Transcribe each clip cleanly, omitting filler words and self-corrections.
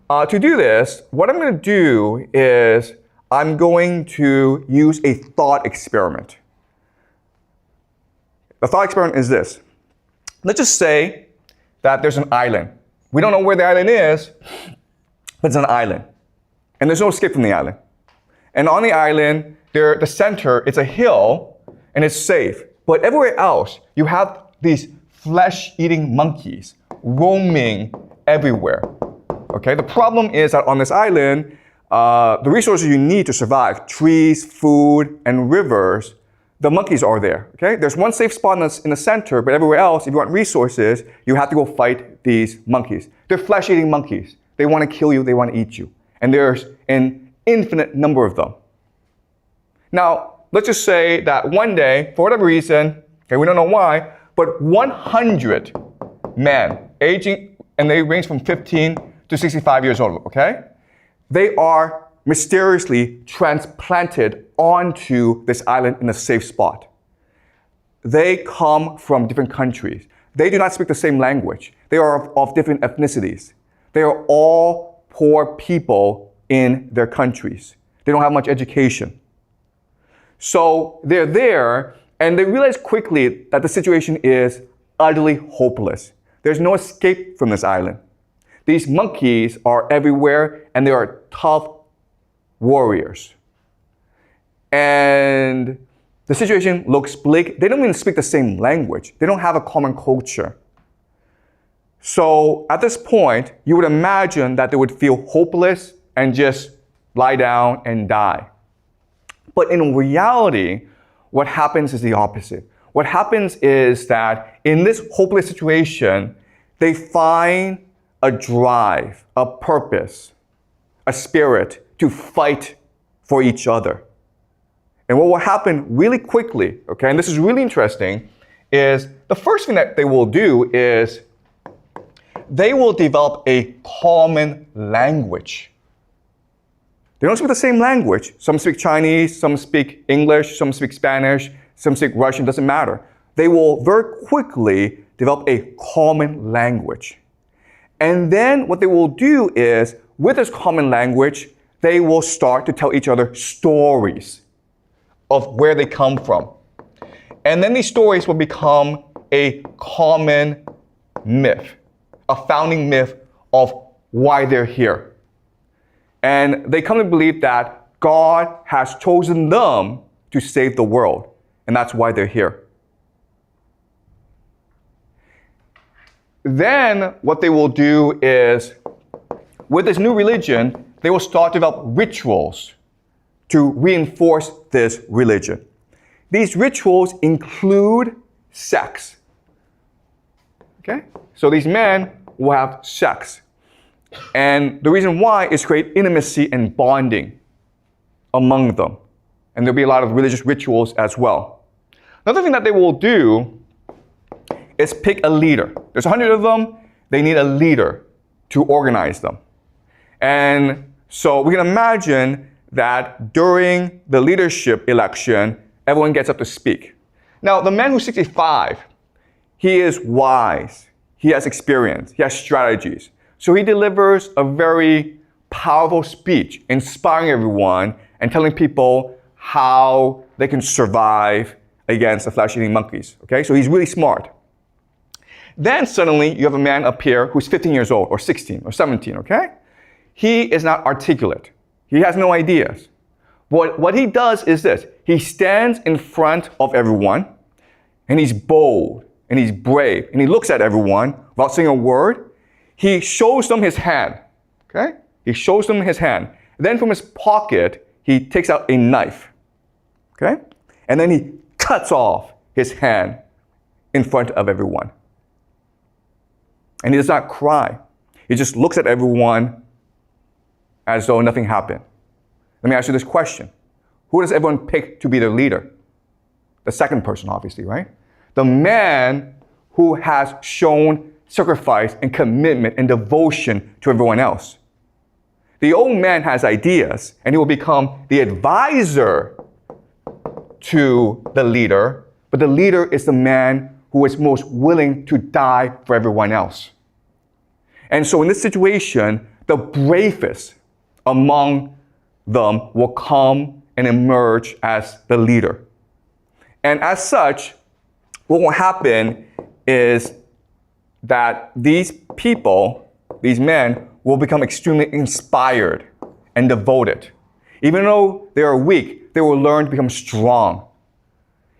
To do this, what I'm going to do is I'm going to use a thought experiment. The thought experiment is this. Let's just say that there's an island. We don't know where the island is, but it's an island. And there's no escape from the island. And on the island, the center, it's a hill, and it's safe. But everywhere else, you have these flesh-eating monkeys roaming everywhere. Okay? The problem is that on this island, the resources you need to survive, trees, food, and rivers, the monkeys are there. Okay? There's one safe spot in the center, but everywhere else, if you want resources, you have to go fight these monkeys. They're flesh-eating monkeys. They want to kill you, they want to eat you. And there's an infinite number of them. Now, let's just say that one day, for whatever reason, okay, we don't know why, but 100 men, aging, and they range from 15 to 65 years old, okay? They are mysteriously transplanted onto this island in a safe spot. They come from different countries. They do not speak the same language. They are of different ethnicities. They are all poor people in their countries. They don't have much education. So they're there, and they realize quickly that the situation is utterly hopeless. There's no escape from this island. These monkeys are everywhere, and they are tough warriors. And the situation looks bleak. They don't even speak the same language. They don't have a common culture. So at this point, you would imagine that they would feel hopeless and just lie down and die. But in reality, what happens is the opposite. What happens is that in this hopeless situation, they find a drive, a purpose, a spirit to fight for each other. And what will happen really quickly, okay, and this is really interesting, is the first thing that they will do is they will develop a common language. They don't speak the same language. Some speak Chinese, some speak English, some speak Spanish, some speak Russian, doesn't matter. They will very quickly develop a common language. And then what they will do is, with this common language, they will start to tell each other stories of where they come from. And then these stories will become a common myth, a founding myth of why they're here. And they come to believe that God has chosen them to save the world, and that's why they're here. Then what they will do is, with this new religion, they will start to develop rituals to reinforce this religion. These rituals include sex. Okay? So these men will have sex. And the reason why is to create intimacy and bonding among them. And there'll be a lot of religious rituals as well. Another thing that they will do is pick a leader. There's 100 of them. They need a leader to organize them. And so we can imagine that during the leadership election, everyone gets up to speak. Now, the man who's 65, he is wise. He has experience. He has strategies. So he delivers a very powerful speech, inspiring everyone and telling people how they can survive against the flesh-eating monkeys. Okay? So he's really smart. Then suddenly you have a man up here who's 15 years old, or 16, or 17, okay? He is not articulate. He has no ideas. But what he does is this. He stands in front of everyone, and he's bold, and he's brave, and he looks at everyone without saying a word. He shows them his hand, okay? He shows them his hand. Then from his pocket, he takes out a knife, okay? And then he cuts off his hand in front of everyone. And he does not cry. He just looks at everyone as though nothing happened. Let me ask you this question. Who does everyone pick to be their leader? The second person, obviously, right? The man who has shown sacrifice and commitment and devotion to everyone else. The old man has ideas, and he will become the advisor to the leader, but the leader is the man who is most willing to die for everyone else. And so in this situation, the bravest among them will come and emerge as the leader. And as such, what will happen is that these people, these men, will become extremely inspired and devoted. Even though they are weak, they will learn to become strong.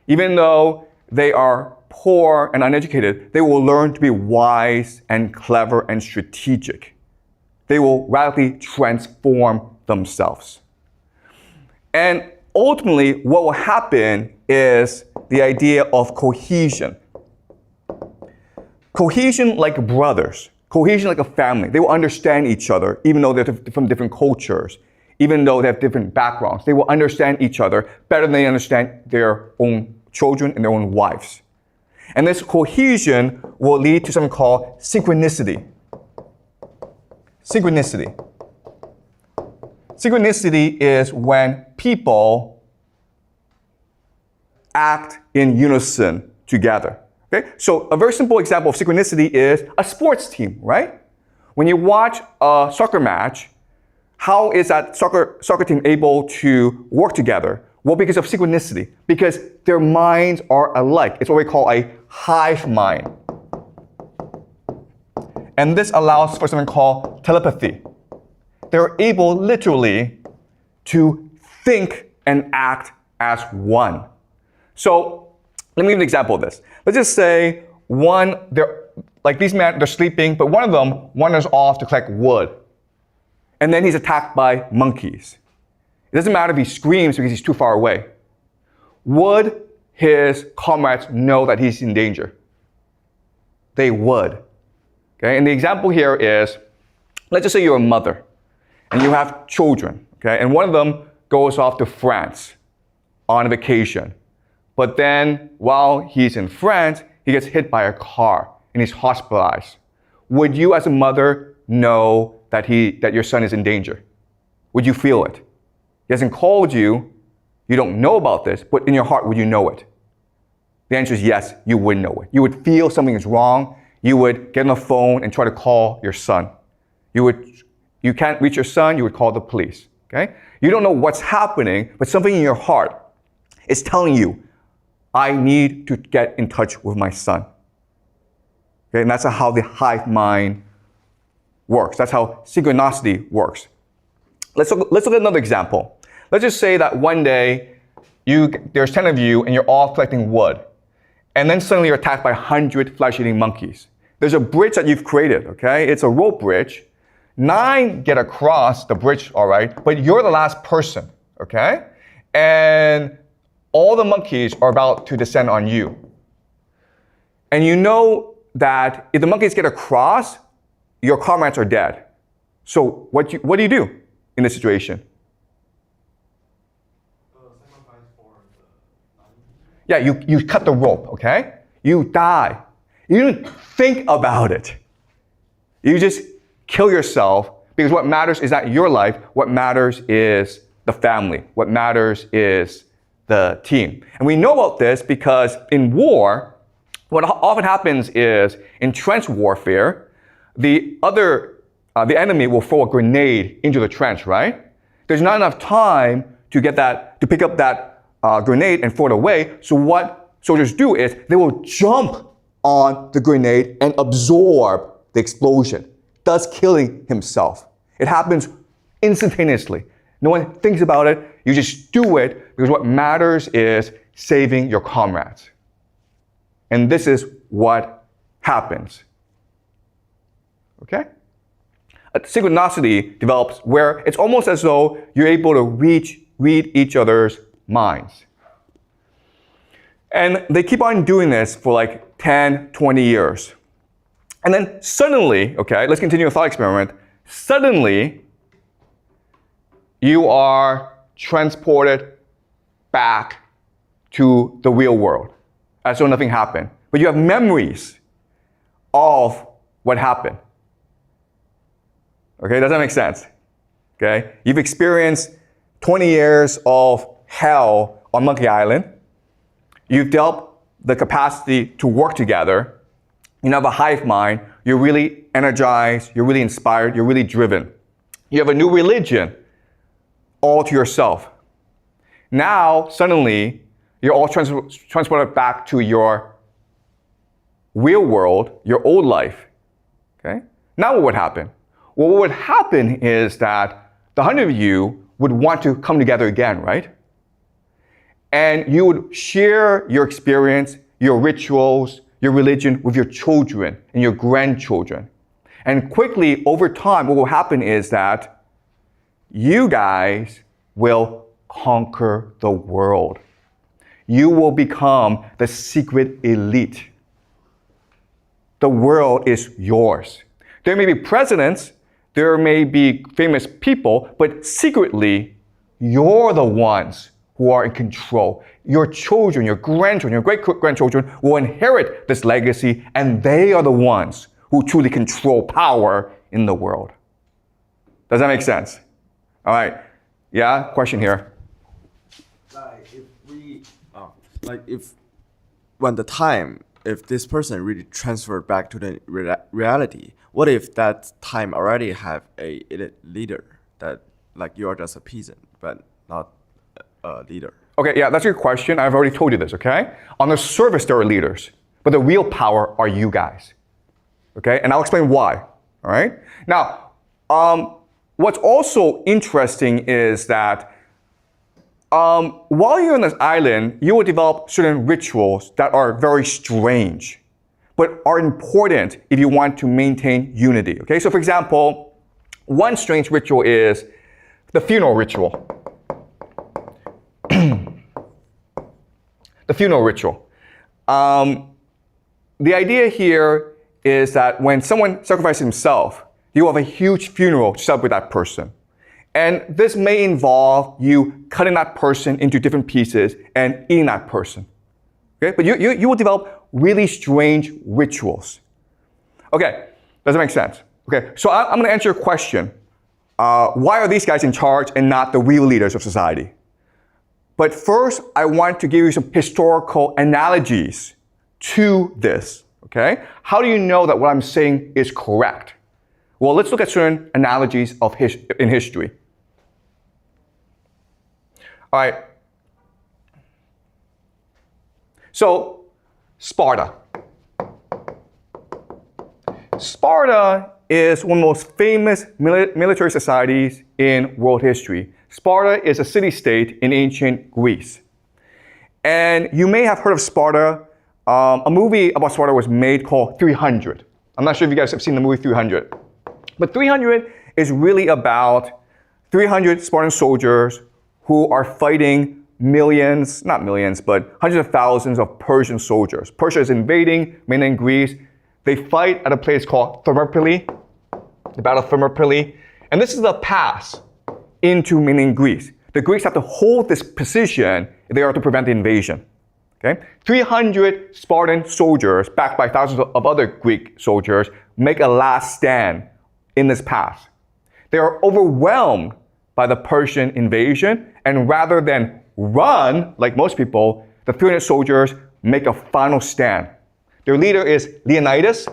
Even though they are poor and uneducated, they will learn to be wise and clever and strategic. They will radically transform themselves. And ultimately, what will happen is the idea of cohesion. Cohesion like brothers, cohesion like a family. They will understand each other, even though they're from different cultures, even though they have different backgrounds. They will understand each other better than they understand their own children and their own wives. And this cohesion will lead to something called synchronicity. Synchronicity. Synchronicity is when people act in unison together. Okay? So a very simple example of synchronicity is a sports team, right? When you watch a soccer match, how is that soccer team able to work together? Well, because of synchronicity, because their minds are alike. It's what we call a hive mind. And this allows for something called telepathy. They're able literally to think and act as one. So let me give an example of this. Let's just say these men, they're sleeping, but one of them wanders off to collect wood. And then he's attacked by monkeys. It doesn't matter if he screams because he's too far away. Would his comrades know that he's in danger? They would. Okay? And the example here is, let's just say you're a mother and you have children, okay? And one of them goes off to France on a vacation. But then while he's in France, he gets hit by a car and he's hospitalized. Would you as a mother know that your son is in danger? Would you feel it? He hasn't called you, you don't know about this, but in your heart, would you know it? The answer is yes, you would know it. You would feel something is wrong. You would get on the phone and try to call your son. You can't reach your son, you would call the police. Okay? You don't know what's happening, but something in your heart is telling you, I need to get in touch with my son. Okay? And that's how the hive mind works. That's how synchronicity works. Let's look at another example. Let's just say that one day there's 10 of you and you're all collecting wood. And then suddenly you're attacked by 100 flesh-eating monkeys. There's a bridge that you've created, okay? It's a rope bridge. 9 get across the bridge, all right? But you're the last person, okay? And all the monkeys are about to descend on you. And you know that if the monkeys get across, your comrades are dead. So what do you do in this situation? Yeah, you cut the rope, okay? You die. You didn't think about it. You just kill yourself because what matters is not your life. What matters is the family. What matters is the team. And we know about this because in war, what often happens is in trench warfare, the enemy will throw a grenade into the trench, right? There's not enough time to pick up that grenade and throw it away. So what soldiers do is they will jump on the grenade and absorb the explosion, thus killing himself. It happens instantaneously. No one thinks about it. You just do it because what matters is saving your comrades. And this is what happens. Okay? A synchronicity develops where it's almost as though you're able to read each other's minds. And they keep on doing this for like 10, 20 years. And then suddenly, okay, let's continue a thought experiment. Suddenly, you are transported back to the real world as though nothing happened. But you have memories of what happened. Okay, does that make sense? Okay, you've experienced 20 years of hell on Monkey Island. You've developed the capacity to work together. You have a hive mind. You're really energized. You're really inspired. You're really driven. You have a new religion all to yourself. Now, suddenly, you're all transported back to your real world, your old life. Okay? Now what would happen? Well, what would happen is that the 100 of you would want to come together again, right? And you would share your experience, your rituals, your religion with your children and your grandchildren. And quickly, over time, what will happen is that you guys will conquer the world. You will become the secret elite. The world is yours. There may be presidents, there may be famous people, but secretly, you're the ones who are in control. Your children, your grandchildren, your great-grandchildren will inherit this legacy, and they are the ones who truly control power in the world. Does that make sense? All right. Yeah, question here. If this person really transferred back to the reality, what if that time already have a leader that, like, you are just a peasant, but not a leader? Okay, yeah, that's a good question. I've already told you this, okay? On the surface, there are leaders, but the real power are you guys, okay? And I'll explain why, all right? Now, what's also interesting is that while you're on this island, you will develop certain rituals that are very strange, but are important if you want to maintain unity, okay? So for example, one strange ritual is the funeral ritual. The funeral ritual. The idea here is that when someone sacrifices himself, you have a huge funeral to celebrate that person. And this may involve you cutting that person into different pieces and eating that person. Okay? But you will develop really strange rituals. Okay, does that make sense? Okay, so I'm going to answer your question. Why are these guys in charge and not the real leaders of society? But first, I want to give you some historical analogies to this. Okay? How do you know that what I'm saying is correct? Well, let's look at certain analogies in history. All right. So, Sparta. Sparta is one of the most famous military societies in world history. Sparta is a city-state in ancient Greece. And you may have heard of Sparta. A movie about Sparta was made called 300. I'm not sure if you guys have seen the movie 300. But 300 is really about 300 Spartan soldiers who are fighting millions, not millions, but hundreds of thousands of Persian soldiers. Persia is invading mainland Greece. They fight at a place called Thermopylae, the Battle of Thermopylae. And this is the pass into mainland Greece. The Greeks have to hold this position if they are to prevent the invasion. Okay? 300 Spartan soldiers, backed by thousands of other Greek soldiers, make a last stand in this pass. They are overwhelmed by the Persian invasion, and rather than run, like most people, the 300 soldiers make a final stand. Their leader is Leonidas,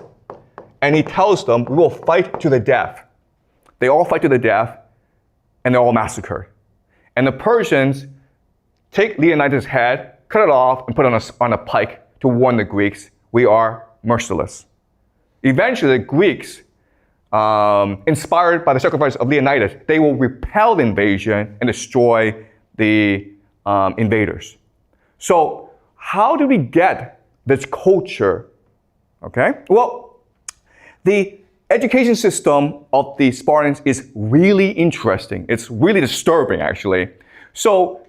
and he tells them, we will fight to the death. They all fight to the death, and they're all massacred. And the Persians take Leonidas' head, cut it off, and put it on a pike to warn the Greeks, we are merciless. Eventually, the Greeks, inspired by the sacrifice of Leonidas, they will repel the invasion and destroy the invaders. So how do we get this culture? Okay, well, the education system of the Spartans is really interesting. It's really disturbing, actually. So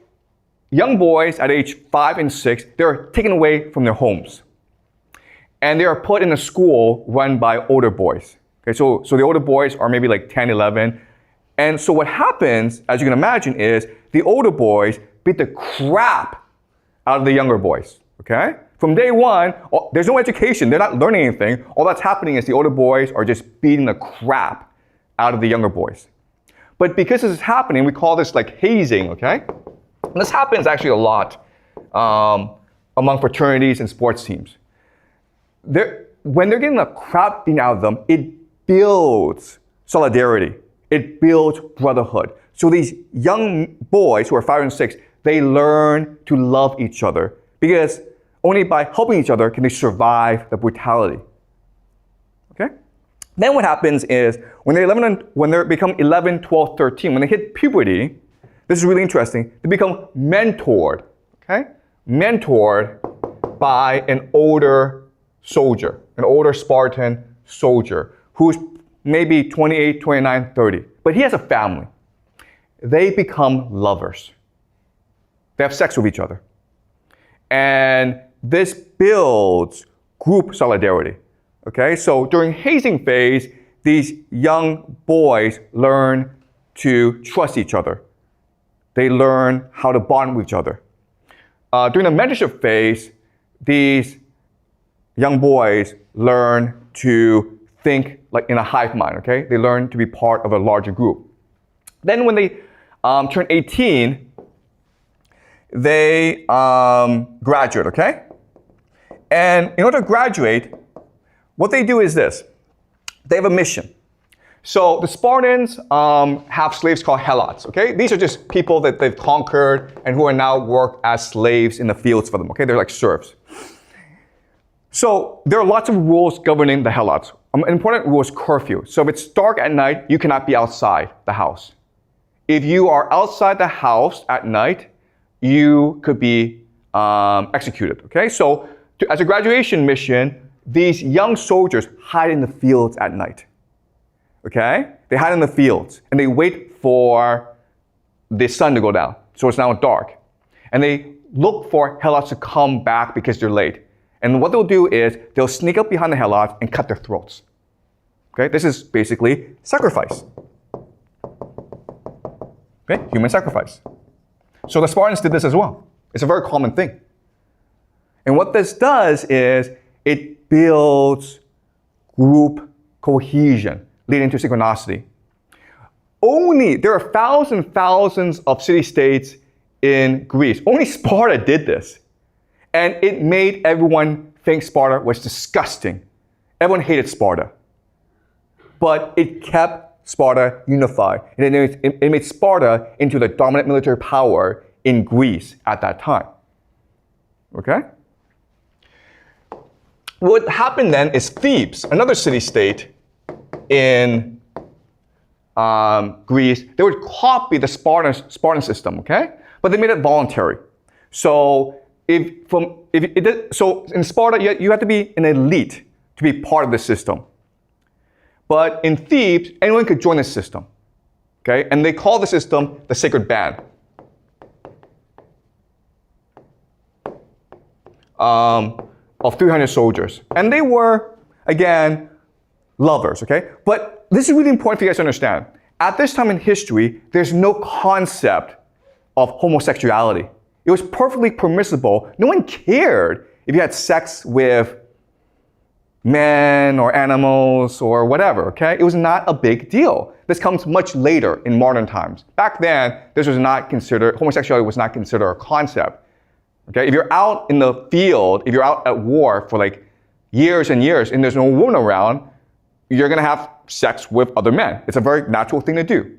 young boys at age 5 and 6, they're taken away from their homes. And they are put in a school run by older boys. Okay, so the older boys are maybe like 10, 11. And so what happens, as you can imagine, is the older boys beat the crap out of the younger boys. Okay? From day one, there's no education. They're not learning anything. All that's happening is the older boys are just beating the crap out of the younger boys. But because this is happening, we call this like hazing, okay? And this happens actually a lot among fraternities and sports teams. When they're getting the crap beaten out of them, it builds solidarity. It builds brotherhood. So these young boys who are 5 and 6, they learn to love each other because only by helping each other can they survive the brutality. Okay? Then what happens is when they become 11, 12, 13, when they hit puberty, this is really interesting, they become mentored, okay? Mentored by an older soldier, an older Spartan soldier who's maybe 28, 29, 30, but he has a family. They become lovers. They have sex with each other. And this builds group solidarity. Okay, so during hazing phase, these young boys learn to trust each other. They learn how to bond with each other. During the mentorship phase, these young boys learn to think like in a hive mind, okay? They learn to be part of a larger group. Then when they turn 18, they graduate, okay? And in order to graduate, what they do is this. They have a mission. So the Spartans have slaves called helots, okay? These are just people that they've conquered and who are now work as slaves in the fields for them, okay? They're like serfs. So there are lots of rules governing the helots. An important rule is curfew. So if it's dark at night, you cannot be outside the house. If you are outside the house at night, you could be executed, okay? So as a graduation mission, these young soldiers hide in the fields at night, okay? They hide in the fields and they wait for the sun to go down. So it's now dark. And they look for helots to come back because they're late. And what they'll do is they'll sneak up behind the helots and cut their throats. Okay, this is basically sacrifice. Okay, human sacrifice. So the Spartans did this as well. It's a very common thing. And what this does is it builds group cohesion, leading to synchronicity. There are thousands of city-states in Greece. Only Sparta did this. And it made everyone think Sparta was disgusting. Everyone hated Sparta. But it kept Sparta unified. And it made Sparta into the dominant military power in Greece at that time. Okay? What happened then is Thebes, another city-state in Greece, they would copy the Spartan system, okay? But they made it voluntary. So in Sparta, you have to be an elite to be part of the system. But in Thebes, anyone could join the system, okay? And they call the system the Sacred Band. Of 300 soldiers. And they were, again, lovers, okay? But this is really important for you guys to understand. At this time in history, there's no concept of homosexuality. It was perfectly permissible. No one cared if you had sex with men or animals or whatever, okay? It was not a big deal. This comes much later in modern times. Back then, homosexuality was not considered a concept. Okay, if you're out in the field, if you're out at war for like years and years and there's no woman around, you're gonna have sex with other men. It's a very natural thing to do.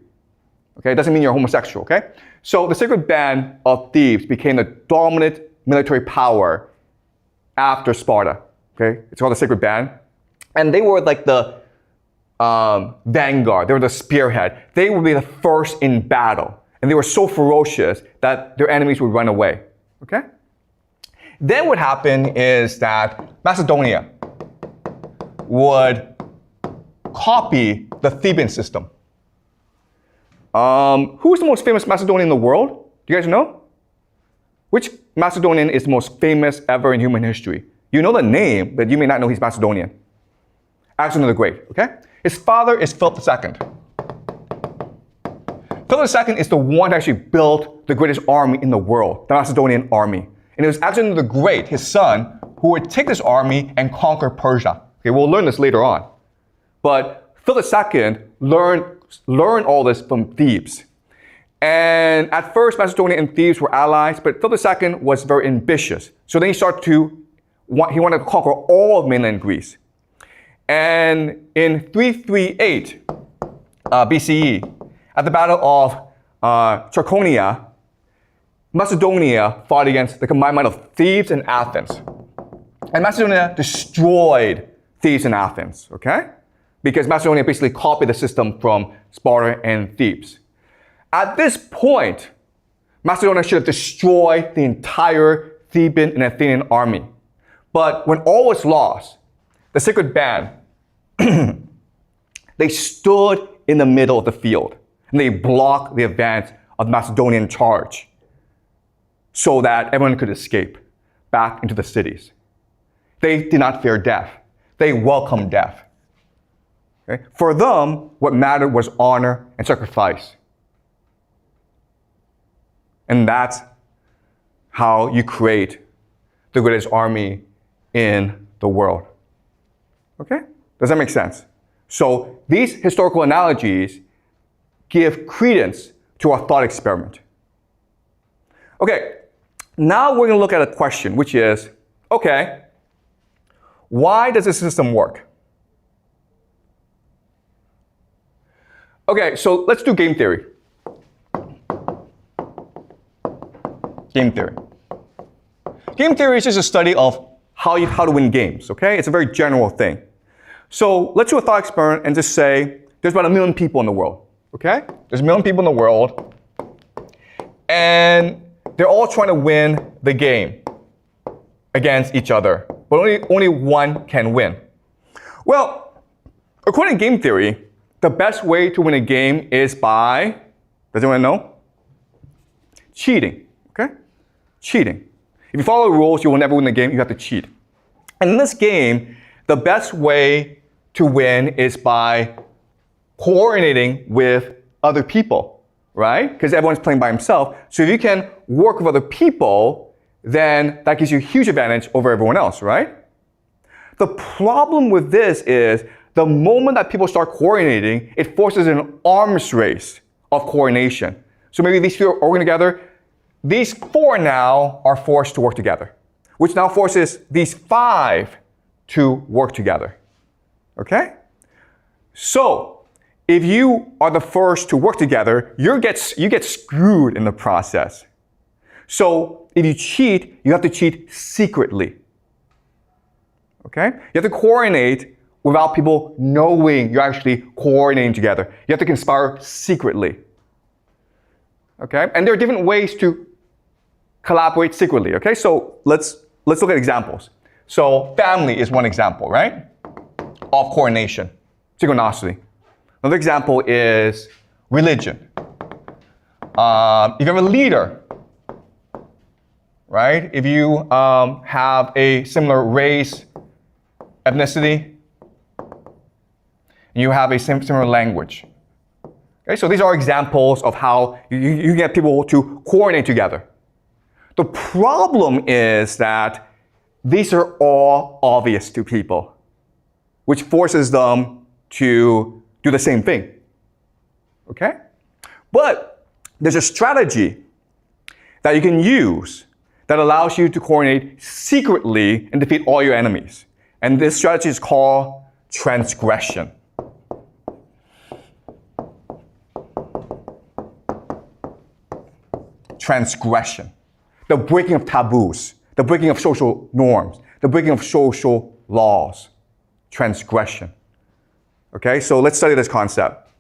Okay, it doesn't mean you're homosexual, okay? So the Sacred Band of Thebes became the dominant military power after Sparta. Okay, it's called the Sacred Band. And they were like the vanguard, they were the spearhead. They would be the first in battle. And they were so ferocious that their enemies would run away. Okay? Then what happened is that Macedonia would copy the Theban system. Who's the most famous Macedonian in the world? Do you guys know? Which Macedonian is the most famous ever in human history? You know the name, but you may not know he's Macedonian. Alexander the Great, okay? His father is Philip II. Philip II is the one that actually built the greatest army in the world, the Macedonian army. And it was Alexander the Great, his son, who would take this army and conquer Persia. Okay, we'll learn this later on. But Philip II learned all this from Thebes. And at first, Macedonia and Thebes were allies, but Philip II was very ambitious. So then he wanted to conquer all of mainland Greece. And in 338, BCE, at the Battle of Trachonia, Macedonia fought against the combined might of Thebes and Athens. And Macedonia destroyed Thebes and Athens, okay? Because Macedonia basically copied the system from Sparta and Thebes. At this point, Macedonia should have destroyed the entire Theban and Athenian army. But when all was lost, the sacred band, they stood in the middle of the field and they blocked the advance of the Macedonian charge so that everyone could escape back into the cities. They did not fear death. They welcomed death. Okay? For them, what mattered was honor and sacrifice. And that's how you create the greatest army in the world. Okay? Does that make sense? So these historical analogies give credence to our thought experiment. Okay, now we're going to look at a question, which is, okay, why does this system work? Okay, so let's do game theory. Game theory. Game theory is just a study of how to win games, okay? It's a very general thing. So let's do a thought experiment and just say there's about 1 million people in the world, okay? There's 1 million people in the world, and they're all trying to win the game against each other, but only one can win. Well, according to game theory, the best way to win a game is by, does anyone know? Cheating, okay? Cheating. If you follow the rules, you will never win the game, you have to cheat. And in this game, the best way to win is by coordinating with other people, right? Because everyone's playing by himself. So if you can work with other people, then that gives you a huge advantage over everyone else, right? The problem with this is the moment that people start coordinating, it forces an arms race of coordination. So maybe these few are working together. These 4 now are forced to work together, which now forces these 5 to work together, okay? So if you are the first to work together, you get screwed in the process. So if you cheat, you have to cheat secretly, okay? You have to coordinate without people knowing you're actually coordinating together. You have to conspire secretly, okay? And there are different ways to collaborate secretly, okay? So let's look at examples. So family is one example, right? Of coordination, synchronicity. Another example is religion. If you have a leader, right? If you have a similar race, ethnicity, and you have a similar language. Okay, so these are examples of how you get people to coordinate together. The problem is that these are all obvious to people, which forces them to do the same thing, okay? But there's a strategy that you can use that allows you to coordinate secretly and defeat all your enemies. And this strategy is called transgression. Transgression. The breaking of taboos, the breaking of social norms, the breaking of social laws. Transgression. Okay, so let's study this concept.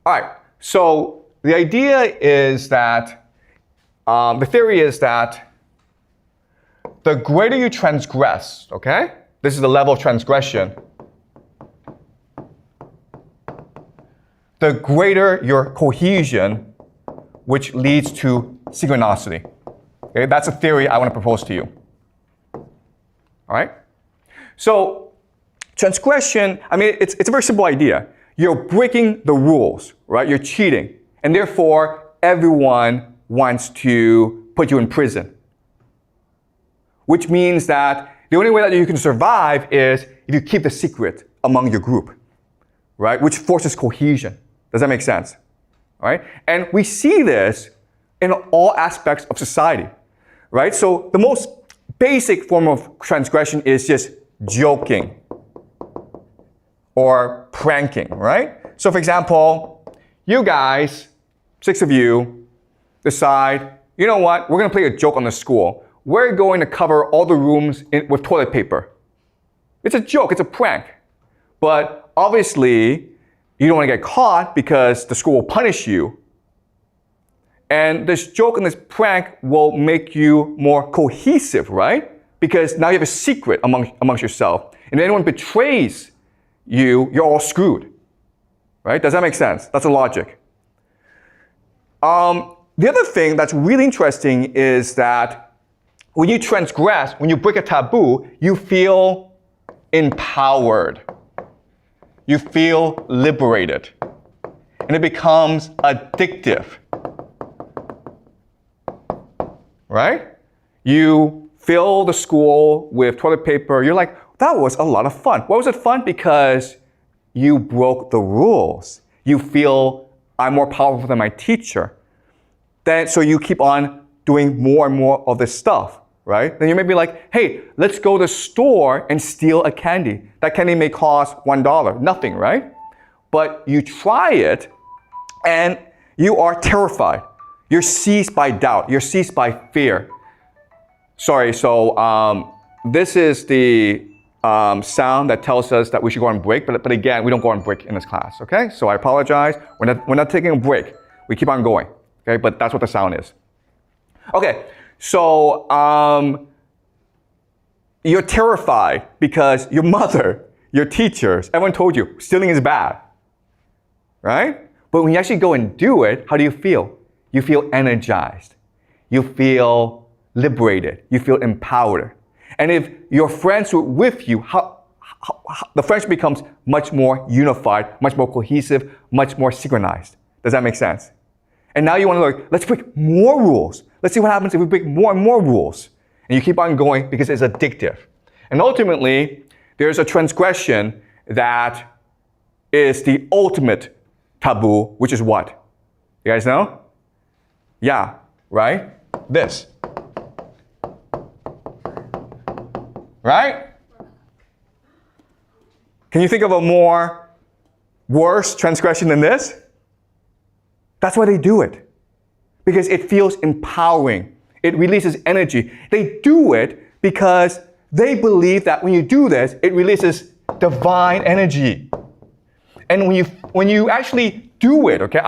All right, so the idea is that, the theory is that the greater you transgress, okay? This is the level of transgression. The greater your cohesion, which leads to synchronicity. Okay, that's a theory I want to propose to you. All right? So transgression, I mean, it's a very simple idea. You're breaking the rules, right? You're cheating. And therefore, everyone wants to put you in prison. Which means that the only way that you can survive is if you keep the secret among your group, right? Which forces cohesion. Does that make sense? All right? And we see this in all aspects of society, right? So the most basic form of transgression is just joking or pranking, right? So for example, you guys, 6 of you, decide, you know what, we're going to play a joke on the school. We're going to cover all the rooms with toilet paper. It's a joke, it's a prank. But obviously, you don't want to get caught because the school will punish you. And this joke and this prank will make you more cohesive, right? Because now you have a secret amongst yourself. And if anyone betrays you, you're all screwed. Right? Does that make sense? That's the logic. The other thing that's really interesting is that when you transgress, when you break a taboo, you feel empowered. You feel liberated. And it becomes addictive. Right? You fill the school with toilet paper. You're like, that was a lot of fun. Why was it fun? Because you broke the rules. You feel, I'm more powerful than my teacher. So you keep on doing more and more of this stuff, right? Then you may be like, hey, let's go to the store and steal a candy. That candy may cost $1. Nothing, right? But you try it and you are terrified. You're seized by doubt. You're seized by fear. Sorry, so this is the sound that tells us that we should go on break. But again, we don't go on break in this class, okay? So I apologize. We're not taking a break. We keep on going, okay? But that's what the sound is. Okay, so you're terrified because your mother, your teachers, everyone told you stealing is bad, right? But when you actually go and do it, how do you feel? You feel energized. You feel liberated. You feel empowered. And if your friends were with you, the friendship becomes much more unified, much more cohesive, much more synchronized. Does that make sense? And now you want to like, let's break more rules. Let's see what happens if we break more and more rules. And you keep on going because it's addictive. And ultimately, there's a transgression that is the ultimate taboo, which is what? You guys know? Yeah, right? This. Right? Can you think of a more worse transgression than this? That's why they do it. Because it feels empowering. It releases energy. They do it because they believe that when you do this, it releases divine energy. And when you actually do it, okay?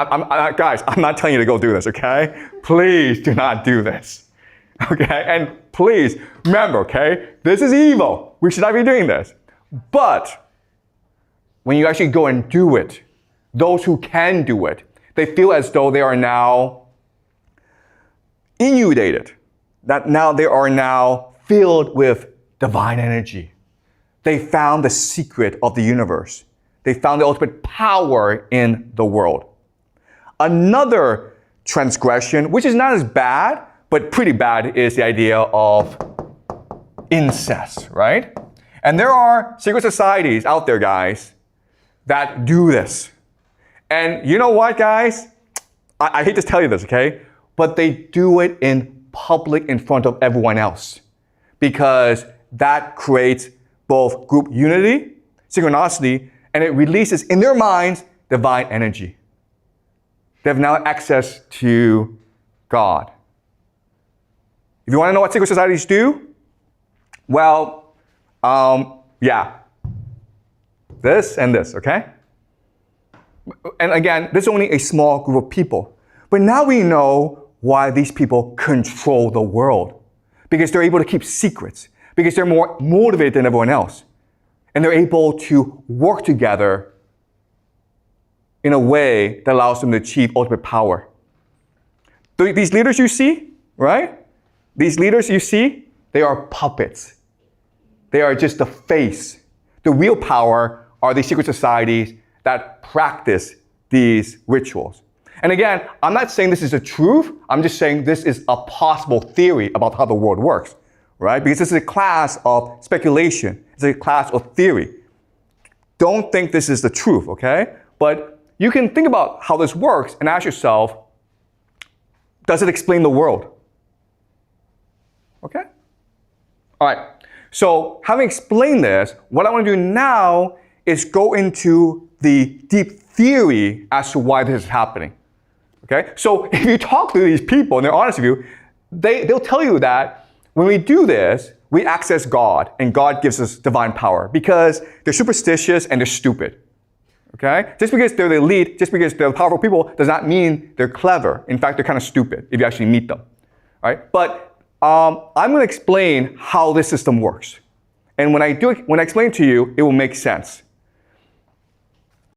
Guys, I'm not telling you to go do this, okay? Please do not do this. Okay? And please remember, okay? This is evil. We should not be doing this. But when you actually go and do it, those who can do it, they feel as though they are now inundated. That now they are now filled with divine energy. They found the secret of the universe. They found the ultimate power in the world. Another transgression, which is not as bad, but pretty bad, is the idea of incest, right? And there are secret societies out there, guys, that do this. And you know what, guys? I hate to tell you this, okay? But they do it in public in front of everyone else because that creates both group unity, synchronicity, and it releases in their minds divine energy. They have now access to God. If you want to know what secret societies do, well, yeah, this and this, okay? And again, this is only a small group of people. But now we know why these people control the world. Because they're able to keep secrets. Because they're more motivated than everyone else. And they're able to work together in a way that allows them to achieve ultimate power. These leaders you see, right? These leaders you see, they are puppets. They are just the face. The real power are these secret societies that practice these rituals. And again, I'm not saying this is the truth. I'm just saying this is a possible theory about how the world works, right? Because this is a class of speculation. It's a class of theory. Don't think this is the truth, okay? But you can think about how this works and ask yourself, does it explain the world? Okay? All right, so having explained this, what I want to do now is go into the deep theory as to why this is happening. Okay, so if you talk to these people and they're honest with you, they'll tell you that when we do this, we access God and God gives us divine power because they're superstitious and they're stupid. Okay? Just because they're the elite, just because they're powerful people does not mean they're clever. In fact, they're kind of stupid if you actually meet them. All right? But I'm going to explain how this system works. And when I explain it to you, it will make sense.